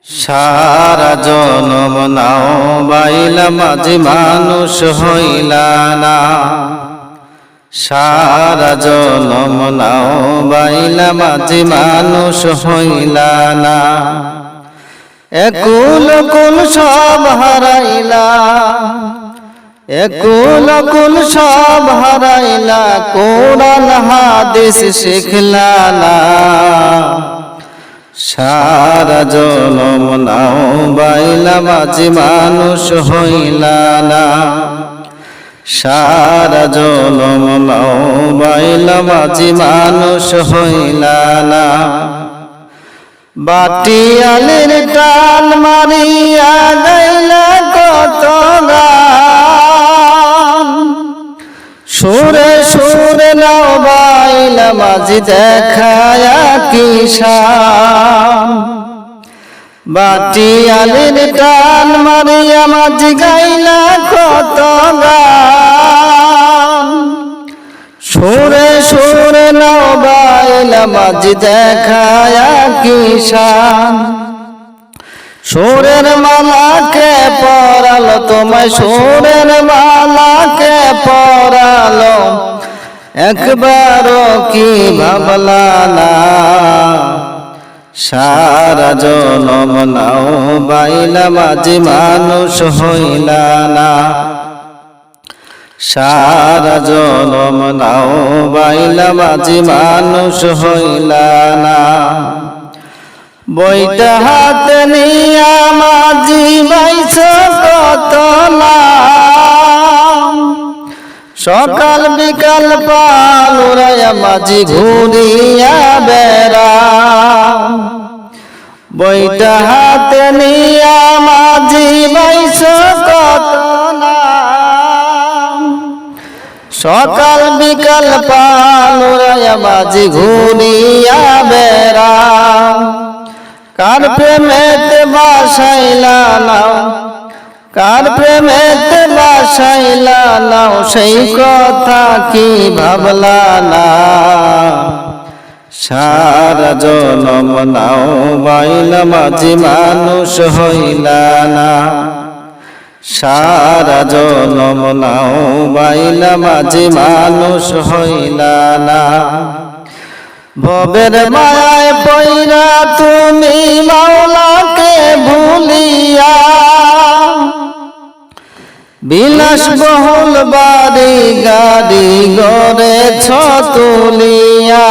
সারা জনম নাও বাইলা মাঝি মানুষ হইলা না। সারা জনম নাও বাইলা মাঝি মানুষ হইলা না। একুল কুল সব হারাইলা, একুল কুল সব হারাইলা, কোরআন হাদিস শিখলা না। সারা জনম নাও বাইলা মাঝি মানুষ হইলা না। সারা জনম নাও বাইলা মাঝি মানুষ হইলা না। বাটিয়ালের টান মারিয়া গাইলা কত গান, সুরে সুরে নাও বাইলা মাঝি দেখায়া কিসান। বাটিয়ালের টান মারিয়া মাঝি গাইলা কত গান, সুরে সুরে নাও বাইলা মাঝি দেখায়া কিসান। সুরের মালাকে পরালো তোমায়, সুরের মালাকে পরালো, একবারও কি ভাবলা না। সারা জনম নাও বাইলা মাঝি মানুষ হইলা না। সারা জনম নাও বাইলা মাঝি মানুষ হইলা না। বইটা হাতে নিয়া মাঝি বাইছ কত নাম, সকাল বিকাল পাল উড়াইয়া মাঝি ঘুরিয়া বেড়া। বইটা হাতে নিয়া মাঝি বাইছ কত নাম, সকাল বিকাল পাল উড়াইয়া মাঝি ঘুরিয়া বেড়া। কার প্রেমেতে বাসাইলা নাও, কার প্রেমেতে বাসাইলা নাও, সেই কথা কি ভাবলা না। সারা জনম নাও বাইলা মাঝি মানুষ হইলা না। সারা জনম নাও বাইলা মাঝি মানুষ হইলা না। ভবের মায়ায় পইরা তুমি মাওলাকে ভুলিয়া, বিলাস বহুল বাড়ি গাড়ি গড়েছ তুলিয়া।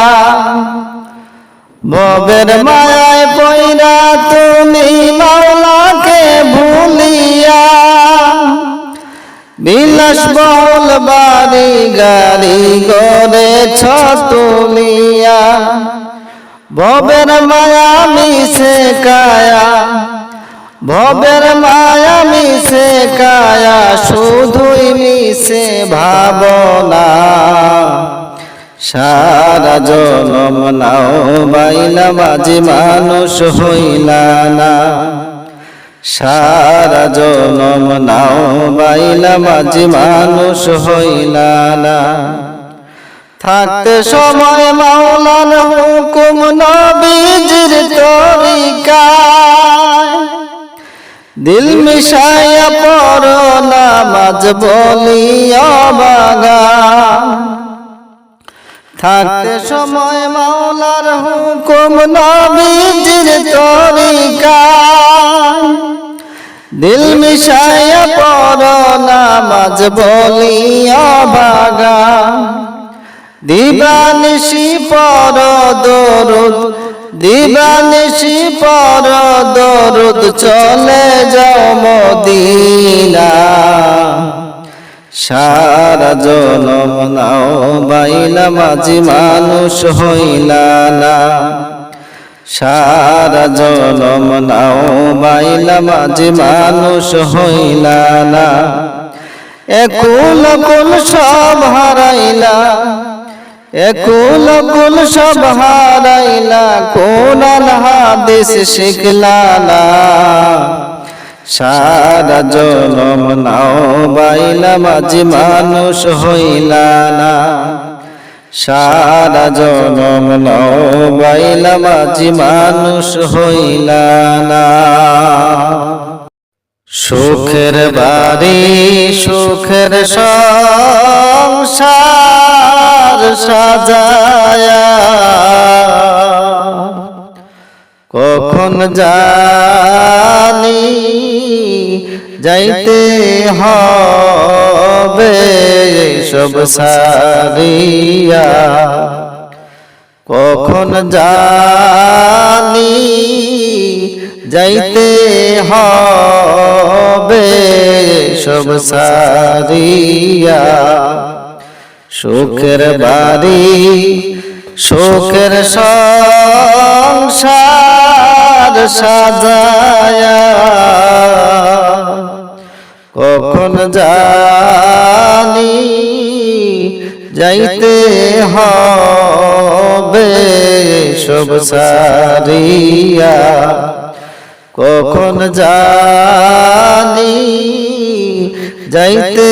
ভবের মায়ায় পইরা তুমি মাওলাকে ভুলিয়া, বিলাস বহুল বাড়ি গাড়ি গড়েছ তুলিয়া। ভবের মায়া মিশে কায়া, ভবের মায়া মিশে কায়া, শুধুই মিশে ভাবনা। সারা জনম নাও বাইলা মাঝি মানুষ হইলা না। সারা জনম নাও বাইলা মাঝি মানুষ হইলা না। থাকতে সময় মাওলার হুকুম নবীজির তরিকায়, দিল মিশাইয়া পড়ো নামাজ বলিয়া বাগা। থাকতে সময় মাওলার হুকুম নবীজির তরিকায়, দিল মিশাইয়া পড়ো নামাজ বলিয়া বাগা। দিবানিশি পড়ো দরুদ, দিবানিশি পড়ো দরুদ, চলে যাও মদিনা। সারা জনম নাও বাইলা মাঝি মানুষ হইলা না। সারা জনম নাও বাইলা মাঝি মানুষ হইলা না। একুল কুল সব হারাইলা, একুল কুল সব হারাইলা, কোরআন হাদিস শিখলা না। সারা জনম নাও বাইলা মাঝি মানুষ হইলা না। সারা জনম নাও বাইলা মাঝি মানুষ হইলা না। সুখের বাড়ি সুখের সংসার সাজায়া কখন জানি যাইতে হবে সব সারিয়া, কখন জানি যাইতে হবে সব সারিয়া। সুখের বাড়ি সুখের সংসার সাজায়া কখন জানি যাইতে হবে সব সারিয়া, কখন জানি যাইতে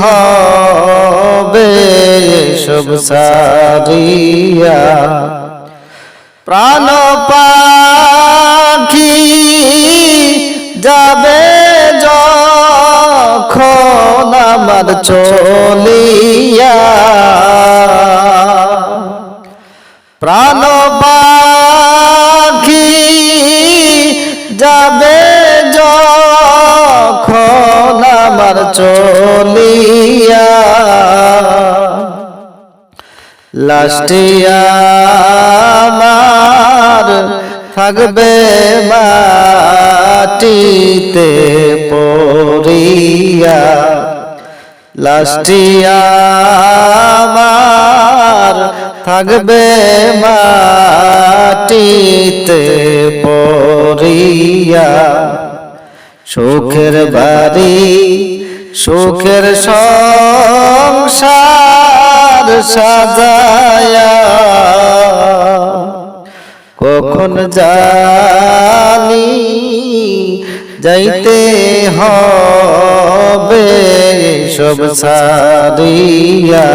হবে সব সারিয়া। প্রাণ পাখি যাবে যখন আমার চলিয়া, প্রাণ পাখি যাবে যখন আমার চলিয়া, লাস্টিয়া আমার থাকবে মাটিতে পড়িয়া, লাস্টিয়া আমার থাকবে মাটিতে পড়িয়া। সুখের বাড়ি সুখের সংসার সাজায়া কখন জানি যাইতে হবে সব সারিয়া,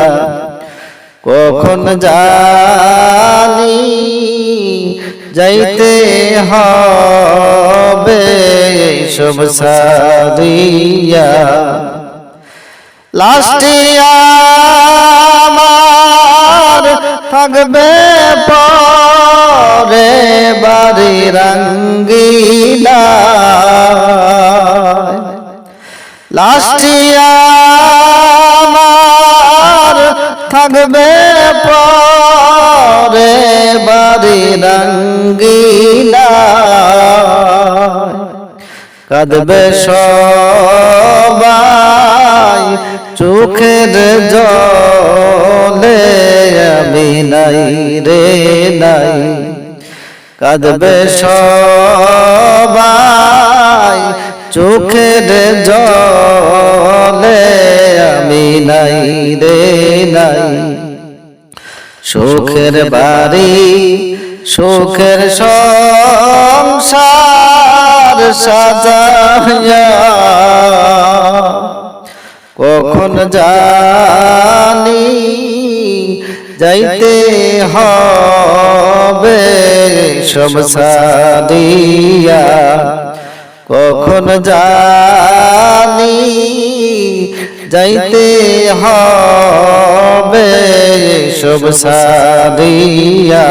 কখন জানি যাইতে হবে সব সারিয়া। লাস্টিয়া আমার থাকবে পরে বাড়ি রঙ্গিলা, লাস্টিয়া আমার থাকবে পরে বাড়ি রঙ্গিলা, কাঁদবে সবাই চোখের জলে আমি নাই রে নাই, কাঁদবে সবাই চোখের জলে আমি নাই রে নাই। সুখের বাড়ি সুখের সংসার সাজায়া কখন জানি যাইতে হবে সব সারিয়া, কখন জানি যাইতে হবে সব সারিয়া।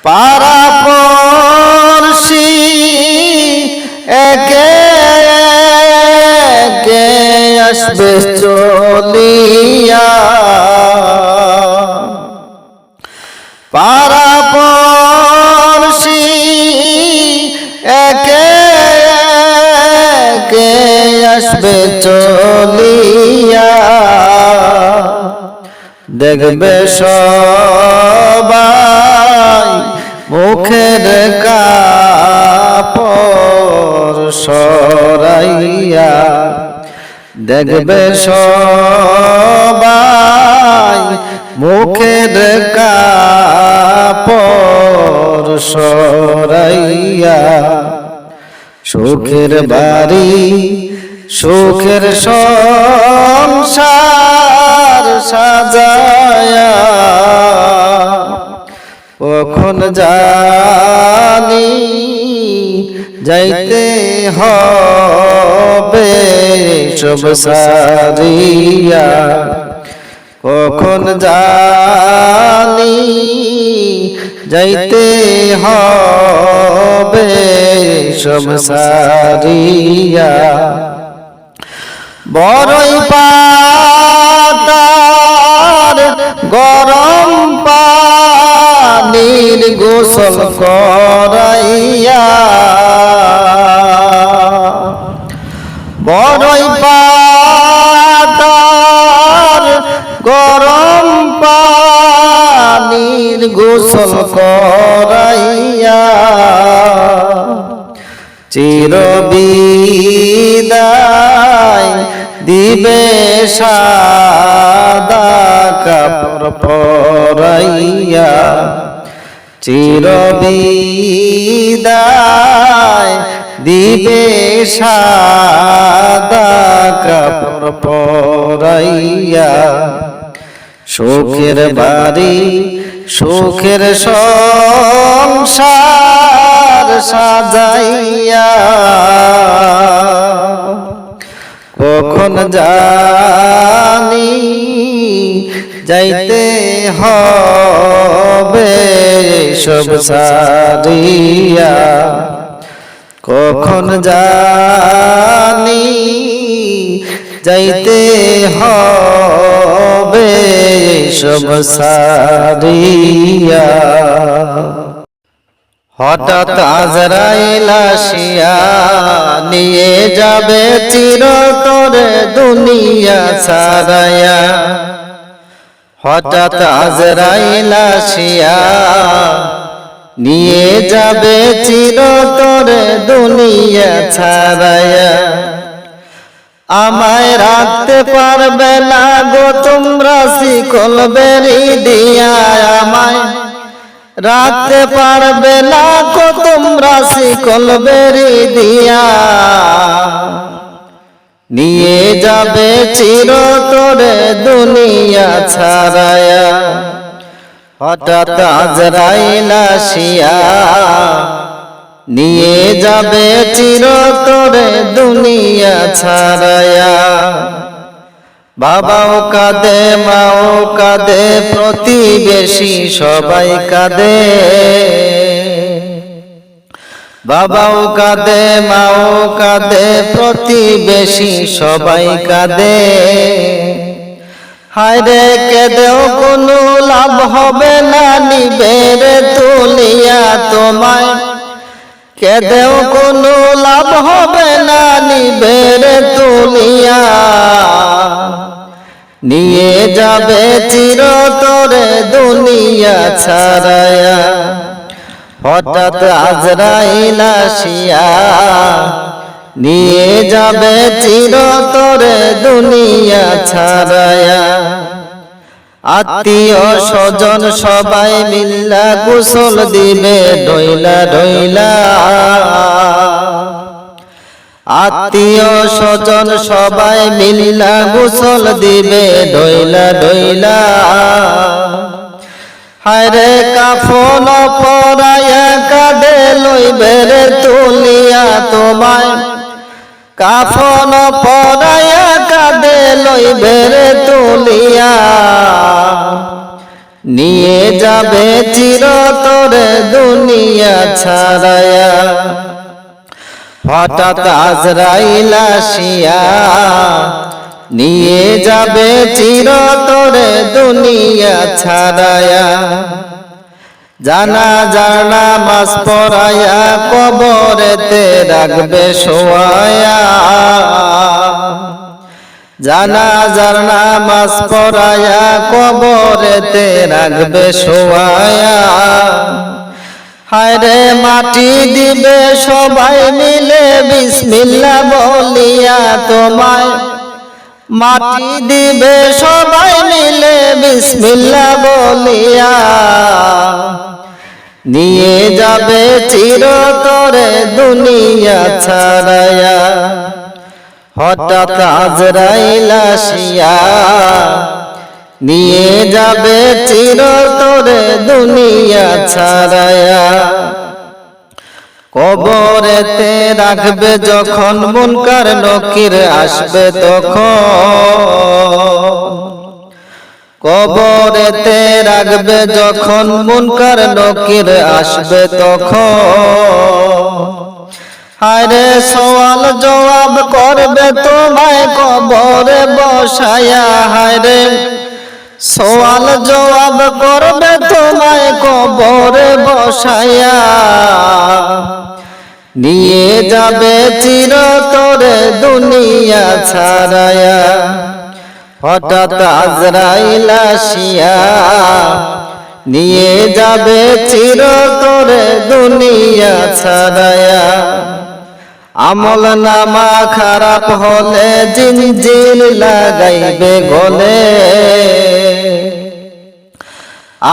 পাড়া পড়শি একে একে আসবে চলিয়া, পাড়া পড়শি একে একে আসবে চলিয়া, দেখবে সবাই মুখের কাপড় সরাইয়া, দেখবে সবাই মুখের কাপড় সরাইয়া। সুখের বাড়ি সুখের সংসার সাজায়া কখন জানি যাইতে হবে সব সারিয়া, কখন জানি যাইতে হবে সব সারিয়া। বড়ই পাতার গরম পানির গোসল করাইয়া, বড়ই পাতার গরম পানির গোসল করাইয়া, চিরবিদায় দিবে সাদা কাপড় পরাইয়া, চিরবিদায় দিবে সাদা কাপড় পরাইয়া। সুখের বাড়ি সুখের সংসার সাজাইয়া, কখন জানি যাইতে হবে সব সারিয়া, কখন জানি যাইতে হবে সব সারিয়া। হঠাৎ আজরাইল আসিয়া নিয়ে যাবে চিরতরে দুনিয়া ছাড়াইয়া, হঠাৎ আজরাইল আসিয়া নিয়ে যাবে চিরতরে দুনিয়া ছাড়াইয়া। আমায় রাখতে পারবে না গো তোমরা শিকল বেরি দিয়া, আমায় রাখতে পারবে না গো তোমরা শিকল বেরি দিয়া, নিয়ে যাবে চিরতরে দুনিয়া ছাড়াইয়া। হঠাৎ আজরাইল আসিয়া নিয়ে যাবে চিরতরে দুনিয়া ছাড়াইয়া। বাবাও কাঁদে মাও কাঁদে প্রতিবেশী সবাই কাঁদে, বাবাও কাঁদে মাও কাঁদে প্রতিবেশী সবাই কাঁদে। হায়রে কেঁদেও কোনো লাভ হবে না নিবের তুলিয়া তোমায়, কেঁদেও কোনো লাভ হবে না নিবের তুলিয়া, নিয়ে যাবে চিরতরে দুনিয়া ছাড়াইয়া। হঠাৎ আজরাইল আসিয়া নিয়ে যাবে চিরতরে দুনিয়া ছাড়াইয়া। আত্মীয় স্বজন সবাই মিল্লা গোসল দিবে ডইলা ডইলা, আত্মীয় স্বজন সবাই মিল্লা গোসল দিবে ডইলা ডইলা। হায়রে কাফন পরাইয়া কাঁধে লইবে রে তুলিয়া তোমায়, কাফন পরাইয়া কাঁধে লইবে রে তুলিয়া, নিয়ে যাবে চিরতরে দুনিয়া ছাড়াইয়া। হঠাৎ আজরাইল আসিয়া নিয়ে যাবে চিরতরে দুনিয়া ছাড়াইয়া। জানাজার নামাজ পড়াইয়া কবরেতে রাখবে শোয়ায়া, জানাজার নামাজ পড়াইয়া কবরেতে রাখবে শোয়ায়া। হায়রে মাটি দিবে সবাই মিলে বিসমিল্লাহ বলিয়া তোমায়, মাটি দিবে সবাই মিলে বিসমিল্লাহ বলিয়া, নিয়ে যাবে চিরতরে দুনিয়া ছাড়াইয়া। হঠাৎ আজরাইল আসিয়া নিয়ে যাবে চিরতরে দুনিয়া ছাড়াইয়া। কবরেতে রাখবে যখন মুনকার নকির আসবে তখন, কবরেতে রাখবে যখন মুনকার নকির আসবে তখন, হায়রে সওয়াল জবাব করবে তোমায় কবরে বসায়া, হায়রে সওয়াল জবাব করবে তোমায় কবরে বসায়া, নিয়ে যাবে চিরতরে দুনিয়া ছাড়ায়া, হঠাৎ আজরাইল আসিয়া নিয়ে যাবে চিরতরে দুনিয়া ছাড়ায়া। আমল নামা খারাপ হলে জিনজির লাগাইবে গলে,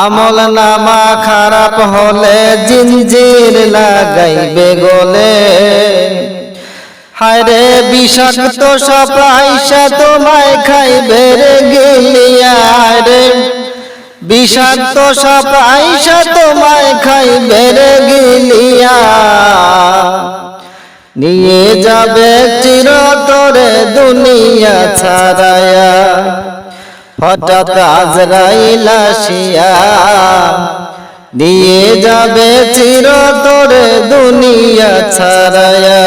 আমল নামা খারাপ হলে জিনজির লাগাইবে গলে, হায়রে বিষাক্ত সাপ আইসা তোমায় খাইবে রে গিলিয়া, হায়রে বিষাক্ত সাপ আইসা তোমায় খাইবে রে গিলিয়া, নিয়ে যাবে চিরতরে দুনিয়া ছাড়ায়া, হঠাৎ আজরাইল আসিয়া নিয়ে যাবে চিরতরে দুনিয়া ছাড়ায়া।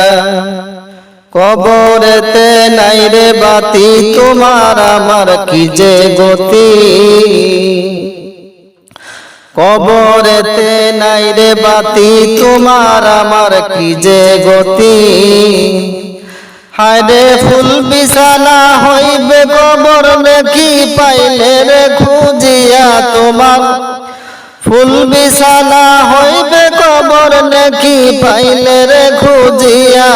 কবরেতে নাই রে বাতি তোমার আমার কি যে গতি, কবরেতে নাই রে বাতি তোমার আমার কি যে গতি, হায়রে ফুল বিছানা হইবে কবর নাকি পাইলে রে খুঁজিয়া তোমার, ফুল বিছানা হইবে কবর নাকি পাইলে রে খুঁজিয়া,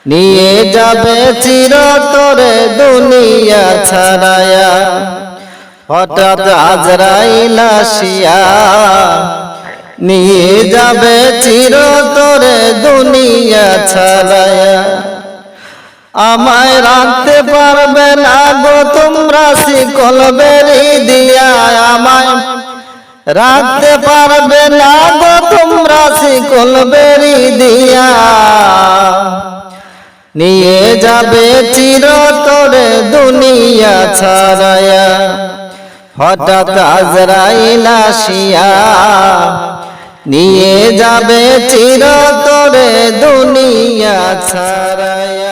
নিয়ে যাবে চিরতরে দুনিয়া ছাড়ায়া, হঠাৎ আজরাইল আসিয়া নিয়ে যাবে চিরতরে দুনিয়া ছাড়ায়া। আমায় রাখতে পারবে না গো তোমরা শিকল বেরি দিয়া, আমায় রাখতে পারবে না গো তোমরা শিকল বেরি দিয়া, নিয়ে যাবে চিরতরে দুনিয়া ছাড়ায়া, হঠাৎ আজরাইল আসিয়া নিয়ে যাবে চিরতরে দুনিয়া ছাড়ায়া।